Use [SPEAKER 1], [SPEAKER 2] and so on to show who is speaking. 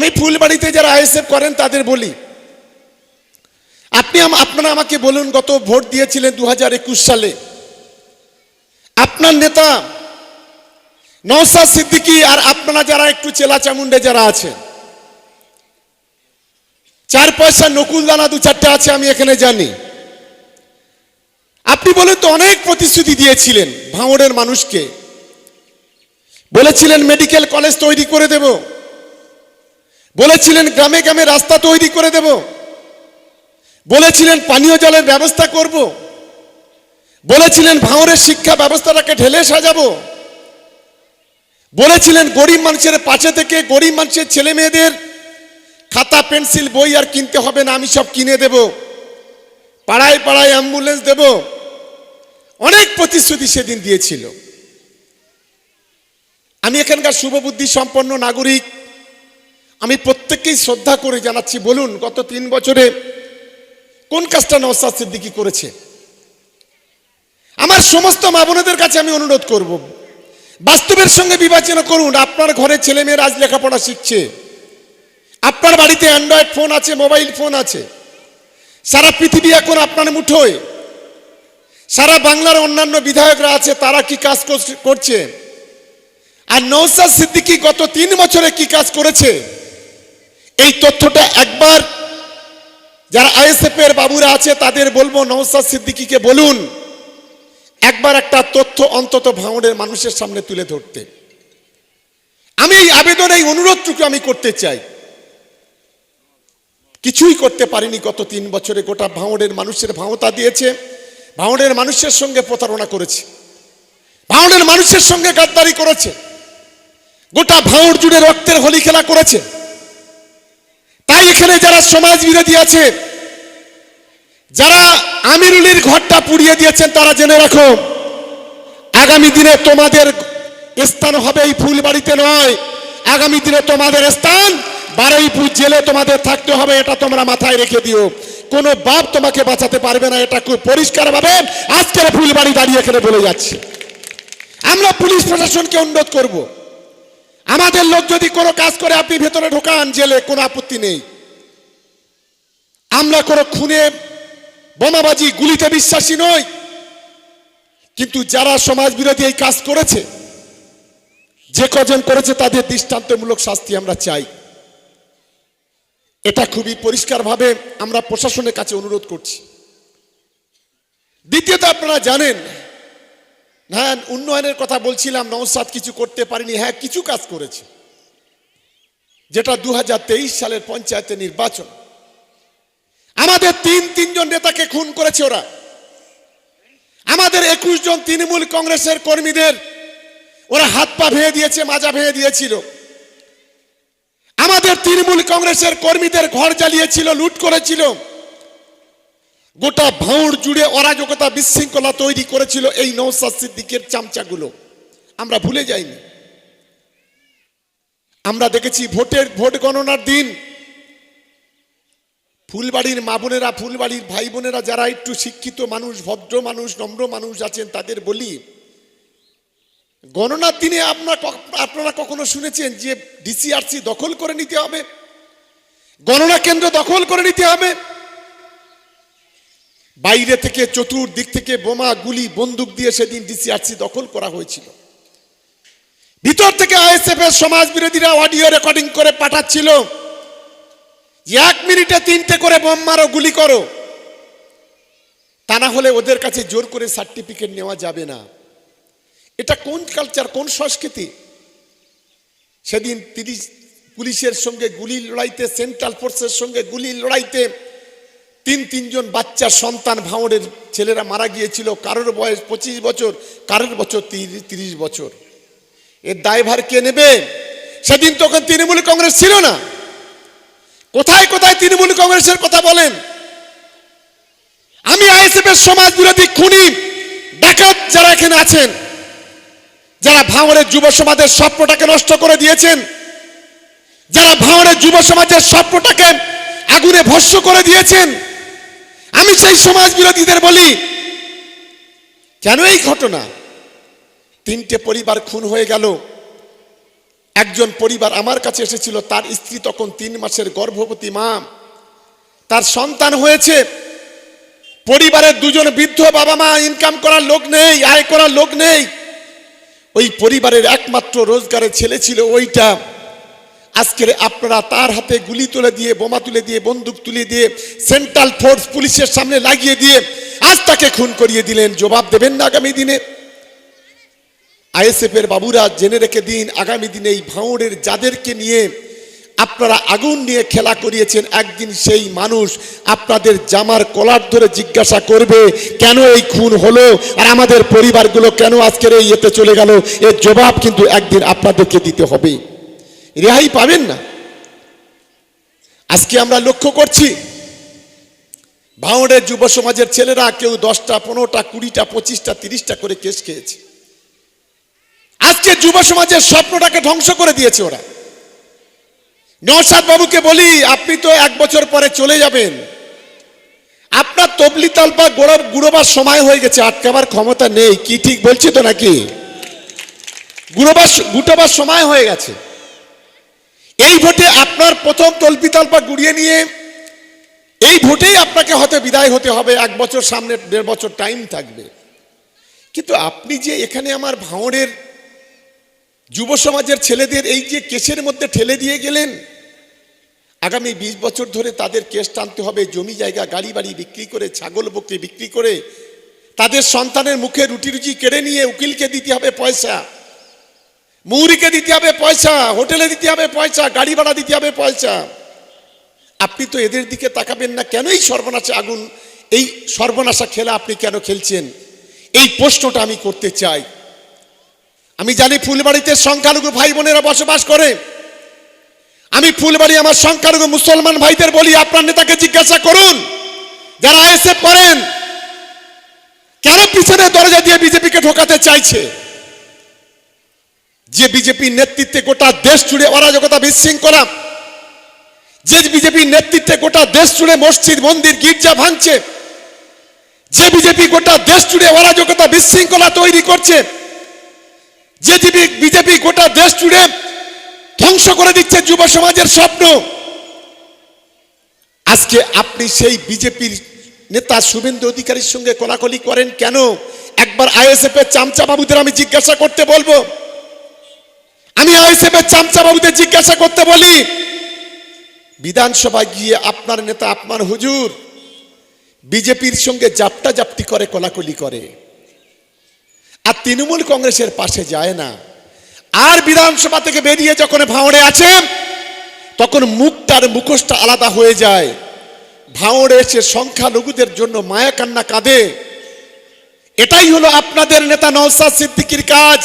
[SPEAKER 1] আমি ফুলবাড়িতে যারা আইএসএফ করেন তাদের বলি, আপনারা আমাকে বলুন, গত ভোট দিয়েছিলেন 2021 সালে, আপনার নেতা নওশাদ সিদ্দিকী আর আপনারা যারা একটু চেলা চামুন্ডে যারা আছেন, 4 পয়সা নকুল দানা 2-4টা আছে, আমি এখানে জানি। আপনি বলেন তো অনেক প্রতিশ্রুতি দিয়েছিলেন ভাঙড়ের মানুষকে, বলেছিলেন মেডিকেল কলেজ তৈরি করে দেব, বলেছিলেন গ্রামে গ্রামে রাস্তা তৈরি করে দেব, বলেছিলেন পানীয় জলের ব্যবস্থা করব, বলেছিলেন ভাঙড়ের শিক্ষা ব্যবস্থাটাকে ঢেলে সাজাবো, বলেছিলেন গরিব মানুষের পাশে থেকে গরিব মানুষের ছেলে মেয়েদের খাতা পেন্সিল বই আর কিনতে হবে না, আমি সব কিনে দেব, পাড়ায় পাড়ায় অ্যাম্বুলেন্স দেব। অনেক প্রতিশ্রুতি সেদিন দিয়েছিল। আমি এখানকার শুভবুদ্ধি সম্পন্ন নাগরিক, আমি প্রত্যেককেই শ্রদ্ধা করে জানাচ্ছি, বলুন গত 3 বছরে কোন কাজটা নওশাদ সিদ্দিকী করেছে? আমার সমস্ত মা বোনেদের কাছে আমি অনুরোধ করব, বাস্তবের সঙ্গে বিবেচনা করুন। আপনার ঘরে ছেলে মেয়েরা আজ লেখাপড়া শিখছে, আপনার বাড়িতে অ্যান্ড্রয়েড ফোন আছে, মোবাইল ফোন আছে, সারা পৃথিবী এখন আপনার মুঠোয়, সারা বাংলার অন্যান্য বিধায়করা আছে, তারা কি কাজ করছে? আর নওশাদ সিদ্দিকী গত 3 বছরে কি কাজ করেছে, এই তথ্যটা একবার যারা আইএসএফ এর বাবুরা আছে তাদের বলবো, নওশাদ সিদ্দিকীকে বলুন একবার একটা তথ্য অন্তত ভাঙড়ের মানুষের সামনে তুলে ধরতে। আমি এই আবেদন, এই অনুরোধটুকু আমি করতে চাই। কিছুই করতে পারিনি গত 3 বছরে, গোটা ভাঙড়ের মানুষের ভাওতা দিয়েছে, ভাঙড়ের মানুষের সঙ্গে প্রতারণা করেছে, ভাঙড়ের মানুষের সঙ্গে গাদ্দারি করেছে, গোটা ভাঙড় জুড়ে রক্তের হোলি খেলা করেছে। তাই এখানে যারা সমাজ বিরোধী আছে, যারা আমিরুলের ঘরটা পুড়িয়ে দিয়েছেন, তারা জেনে রাখো, আগামী দিনে তোমাদের স্থান হবে এই ফুলবাড়িতে নয়, আগামী দিনে তোমাদের স্থান বারুইপুর জেলে তোমাদের থাকতে হবে, এটা তোমরা মাথায় রেখে দিও। কোনো বাপ তোমাকে বাঁচাতে পারবে না, এটা খুব পরিষ্কারভাবে আজকের ফুলবাড়ি দাঁড়িয়ে এখানে বলে যাচ্ছে। আমরা পুলিশ প্রশাসনকে অনুরোধ করব, আমাদের লোক যদি কোনো কাজ করে আপনি ভেতরে ঢোকান জেলে, কোনো আপত্তি নেই। আমরা কোনো খুনে বোমাবাজি গুলিতে বিশ্বাসী নই, কিন্তু যারা সমাজ বিরোধী এই কাজ করেছে, যে কজন করেছে, তাদের দৃষ্টান্তমূলক শাস্তি আমরা চাই। এটা খুবই পরিষ্কারভাবে আমরা প্রশাসনের কাছে অনুরোধ করছি। দ্বিতীয়ত, আপনারা জানেন, হ্যাঁ উন্নয়নের কথা বলছিলাম, নওশাদ কিছু করতে পারেনি, হ্যাঁ কিছু কাজ করেছে, যেটা 2023 সালের পঞ্চায়েতের নির্বাচন। আমাদের 3 জন নেতাকে খুন করেছে ওরা, আমাদের 21 জন তৃণমূল কংগ্রেসের কর্মীদের ওরা হাত পা ভেঙে দিয়েছে, মাজা ভেঙে দিয়েছিল, আমাদের তৃণমূল কংগ্রেসের কর্মীদের ঘর জ্বালিয়েছিল, লুট করেছিল, গোটা ভাঙড় জুড়ে অরাজকতা বিশৃঙ্খলা তৈরি করেছিল এই নওশাদ সিদ্দিকীর চামচাগুলো। আমরা ভুলে যাইনি। আমরা দেখেছি ভোট গণনার দিন ফুলবাড়ির মা বোনেরা, ফুলবাড়ির ভাই বোনেরা, যারা একটু শিক্ষিত মানুষ, ভদ্র মানুষ, নম্র মানুষ আছেন, তাদের বলি, গণনার দিনে আপনারা কখনো শুনেছেন যে ডিসিআরসি দখল করে নিতে হবে, গণনা কেন্দ্র দখল করে নিতে হবে? বাইরে থেকে চতুর্দিক থেকে বোমা গুলি বন্দুক দিয়ে সেদিন ডিসিআরসি দখল করা হয়েছিল। ভিতর থেকে আইএসএফ এর সমাজ বিরোধীরা অডিও রেকর্ডিং করে পাঠাচ্ছিল যে 1 মিনিটে 3টে করে বোম মারো, গুলি করো, তা না হলে ওদের কাছে জোর করে সার্টিফিকেট নেওয়া যাবে না। এটা কোন কালচার, কোন সংস্কৃতি? সেদিন পুলিশের সঙ্গে গুলির লড়াইতে, সেন্ট্রাল ফোর্সের সঙ্গে গুলির লড়াইতে 3 জন বাচ্চা সন্তান ভাঙড়ের ছেলেরা মারা গিয়েছিল, কারোর বয়স 25 বছর, কারোর বছর 30 বছর। এর দায়ভার কে নেবে? সেদিন তখন তৃণমূল কংগ্রেস ছিল না। কোথায় কোথায় তৃণমূল কংগ্রেসের কথা বলেন? আমি আইএসএফ এর সমাজ বিরোধী খুনি ডাকাত যারা এখানে আছেন, যারা ভাঙড়ের যুব সমাজের স্বপ্নটাকে নষ্ট করে দিয়েছেন, যারা ভাঙড়ের যুব সমাজের স্বপ্নটাকে আগুনে ভস্ম করে দিয়েছেন, আমি সেই সমাজ বিরোধীদের বলি, কেন এই ঘটনা? 3টে পরিবার খুন হয়ে গেল, একজন পরিবার আমার কাছে এসেছিল, তার স্ত্রী তখন 3 মাসের গর্ভবতী মা, তার সন্তান হয়েছে, পরিবারের 2 জন বৃদ্ধ বাবা মা, ইনকাম করার লোক নেই, আয় করার লোক নেই। ওই পরিবারের একমাত্র রোজগারের ছেলে ছিল ওইটা। আজকের আপনারা তার হাতে গুলি তুলে দিয়ে, বোমা তুলে দিয়ে, বন্দুক তুলে দিয়ে, সেন্ট্রাল ফোর্স পুলিশের সামনে লাগিয়ে দিয়ে আজ তাকে খুন করিয়ে দিলেন। জবাব দেবেন না আগামী দিনে? আইএসএফ এর বাবুরা জেনে রেখে দিন, আগামী দিনে এই ভাঙড়ের যাদেরকে নিয়ে আপনারা আগুন নিয়ে খেলা করিয়েছেন, একদিন সেই মানুষ আপনাদের জামার কলার ধরে জিজ্ঞাসা করবে কেন এই খুন হলো, আর আমাদের পরিবারগুলো কেন আজকের এই ইয়েতে চলে গেল। এর জবাব কিন্তু একদিন আপনাদেরকে দিতে হবে, রেহাই পাবেন না। আজকে আমরা লক্ষ্য করছি ভাঙড়ের যুব সমাজের ছেলেরা কেউ 10টা, 15টা, 20টা, 25টা, 30টা করে কেস খেয়েছে। আজকে যুব সমাজের স্বপ্নটাকে ধ্বংস করে দিয়েছে ওরা। নওশাদ বাবুকে বলি, আপনি তো 1 বছর পরে চলে যাবেন, আপনার তবলি তালপা গুড়োবার সময় হয়ে গেছে, আটকাবার ক্ষমতা নেই। কি ঠিক বলছি তো নাকি? গুটোবার সময় হয়ে গেছে। এই ভোটে আপনার প্রথম তলপি তালপা গুড়িয়ে নিয়ে এই ভোটেই আপনাকে হয়তো বিদায় হতে হবে। 1 বছর, সামনে 1.5 বছর টাইম থাকবে। কিন্তু আপনি যে এখানে আমার ভাঙড়ের যুব সমাজের ছেলেদের এই যে কেসের মধ্যে ঠেলে দিয়ে গেলেন, আগামী 20 বছর ধরে তাদের কেস টানতে হবে, জমি জায়গা গাড়ি বাড়ি বিক্রি করে, ছাগল বকরি বিক্রি করে, তাদের সন্তানের মুখে রুটি রুজি কেড়ে নিয়ে উকিলকে দিতে হবে পয়সা, মুহুরিকে দিতে হবে পয়সা, হোটেলে দিতে হবে পয়সা, গাড়ি ভাড়া দিতে হবে পয়সা। আপনি তো এদের দিকে তাকাবেন না কেন? এই সর্বনাশা আগুন, এই সর্বনাশা খেলা আপনি কেন খেলছেন? এই প্রশ্নটা আমি করতে চাই। আমি জানি ফুলবাড়িতে সংখ্যালঘু ভাই বোনেরা বসবাস করে। আমি ফুলবাড়ি আমার সংখ্যালঘু মুসলমান ভাইদের বলি, আপনার নেতাকে জিজ্ঞাসা করুন, যারা আইএসএফ করেন কেন পিছনে দরজা দিয়ে বিজেপিকে ঢোকাতে চাইছে? যে বিজেপির নেতৃত্বে গোটা দেশ জুড়ে অরাজকতা, বিশৃঙ্খলা, যে বিজেপির নেতৃত্বে গোটা দেশ জুড়ে মসজিদ, মন্দির, গির্জা ভাঙছে, যে বিজেপি গোটা দেশ জুড়ে অরাজকতা, বিশৃঙ্খলা তৈরি করছে, যে বিজেপি গোটা দেশ জুড়ে ধ্বংস করে দিচ্ছে যুব সমাজের স্বপ্ন, আজকে আপনি সেই বিজেপির নেতা শুভেন্দু অধিকারীর সঙ্গে কোলাকুলি করেন কেন? একবার আইএসএফ এর চামচা বাবুদের আমি জিজ্ঞাসা করতে বলবো, আমি আইএসএফ এর চামচা বাবুদের জিজ্ঞাসা করতে বলি, বিধানসভায় গিয়ে আপনার নেতা, আপনার হুজুর বিজেপির সঙ্গে জাপটা জাপটি করে, কোলাকুলি করে, আর তৃণমূল কংগ্রেসের পাশে যায় না। আর বিধানসভা থেকে বেরিয়ে যখন ভাঙড়ে আছে তখন মুখটার মুখোশটা আলাদা হয়ে যায়। ভাঙড়ে এসে সংখ্যালঘুদের জন্য মায়া কান্না কাঁদে। এটাই হলো আপনাদের নেতা নওশাদ সিদ্দিকীর কাজ।